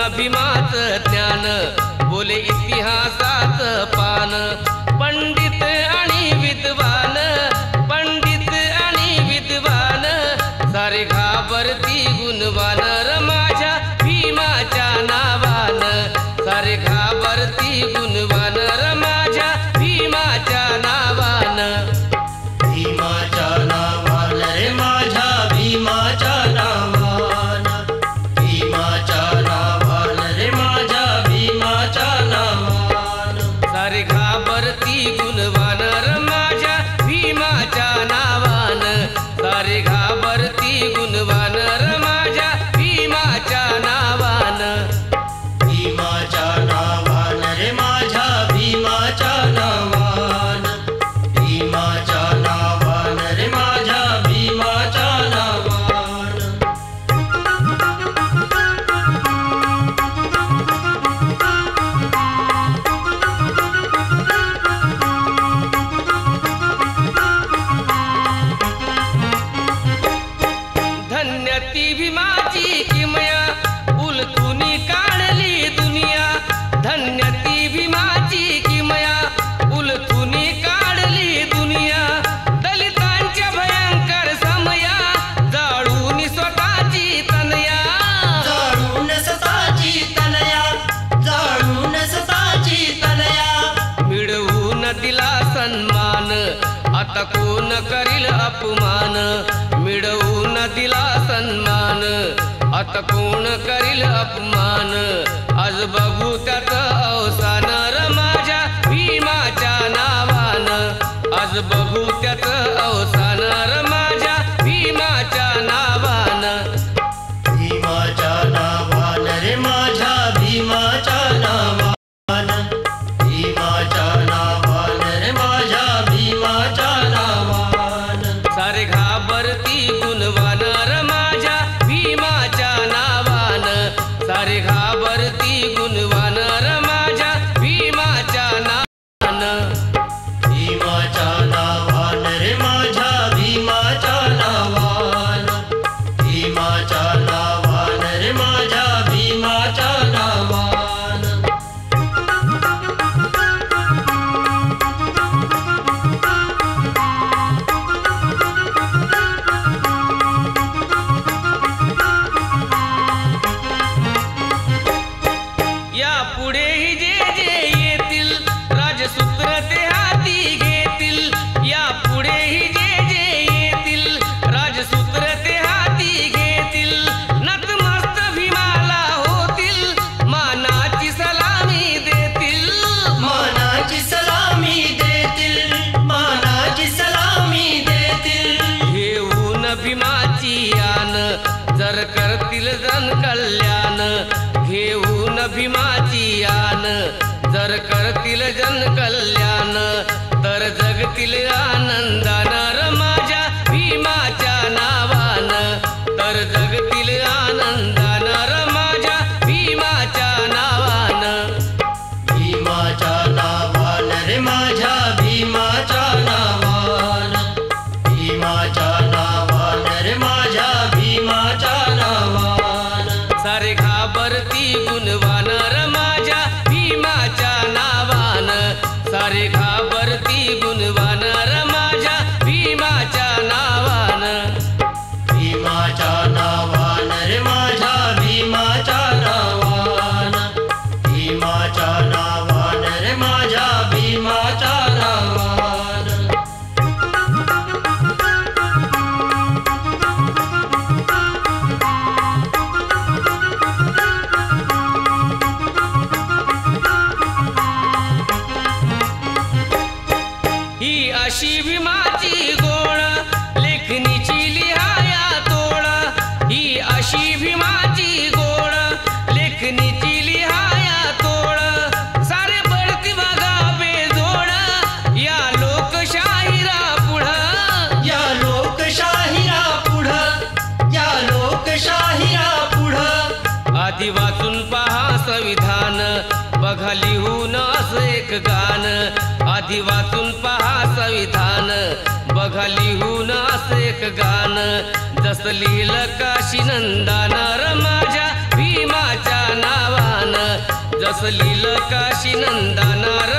भीमाचं ज्ञान बोले इतिहासाच पान पंडित आणि विद्वान पंडित आणि विद्वान सारे घाबरती गुणवान र माझ्या भीमाच्या नावान सारे घाबरती गुणवान र माझ्या भीमाच्या नावान भीमाच्या नावान रे माझ्या भीमाच्या नावान भीमाच्या नावान रे माझ्या भीमाच्या नावान सारे घाबरती गुणवान र माझ्या भीमाच्या नावान सारे घाबरती गुणवान र माझ्या भीमाच्या नावान भीमाच्या नावान रे माझ्या भीमाच्या नावान भीमाच्या नावान रे माझ्या भीमाच्या नावान धन्य ती भीमाची किमया उलथुनी काढली दुनिया धन्य ती भीमाची किमया उलथुनी काढली दुनिया दलितांच्या भयंकर समया जाळून स्वतःची तनया जाळून स्वतःची तनया जाळून स्वतःची तनया मिळवून दिला सन्मान आता कोण करील अपमान मिळवून दिला सन्मान आता कोण करील अपमान आज बघू त्याच अवसान र माझ्या भीमाच्या नावान आज बघू त्याच अवसान र माझ्या भीमाच्या नावान भीमाच्या नावान रे माझ्या भीमाच्या नावान भीमाच्या नावान रे माझ्या भीमाच्या नावान सारे घाबरती गुणवान र माझ्या भीमाच्या नावान सारे घाबरती गुणवान र माझ्या भीमाच्या नावान भीमाच्या नावान रे माझ्या भीमाच्या नावान भीमाच्या नावान रे माझ्या भीमाच्या नावान या पुढेही जे येतील राजसूत्र ते हाती घेतील या पुढेही जे येतील राजसूत्र ते हाती घेतील नतमस्त भीमाला होतील मानाची सलामी देतील मानाची सलामी देतील मानाची सलामी देतील घेऊन भीमाची यान जर करतील जन कल्याण घेऊन भीमाची यान जर करतील जन कल्याण तर जगतील आनंदान र माझ्या भीमाच्या नावान तर जगतील आनंदान र माझ्या भीमाच्या नावान भीमाच्या नावान रे माझ्या भीमाच्या नावान भीमाच्या नावान रे माझ्या भीमाच्या नावान सारे घाबरती गुणवान र माझ्या भीमाच्या नावान सारे घाबरती गुणवान र माझ्या भीमाच्या नावान भीमाच्या नावान रे माझ्या भीमाच्या नावान भीमाच्या नावान रे माझ्या भीमाच्या नावान ही अशी भीमाची गोळ लेखनीची लिहाया तोळ ही अशी भीमाची गोळ लेखनीची लिहाया तोळ सारे बढती बघा बेजोड या लोकशाहीरा पुढं या लोकशाहीरा पुढं या लोकशाहीरा पुढं आधी वाचून पहा संविधान बघा लिहून असं एक गान आधी वाचून पहा संविधान बघा लिहून असं एक गान जसं लिहिलं काशी नंदान र माझ्या भीमाच्या नावा जस लिहिलं काशी नंदनार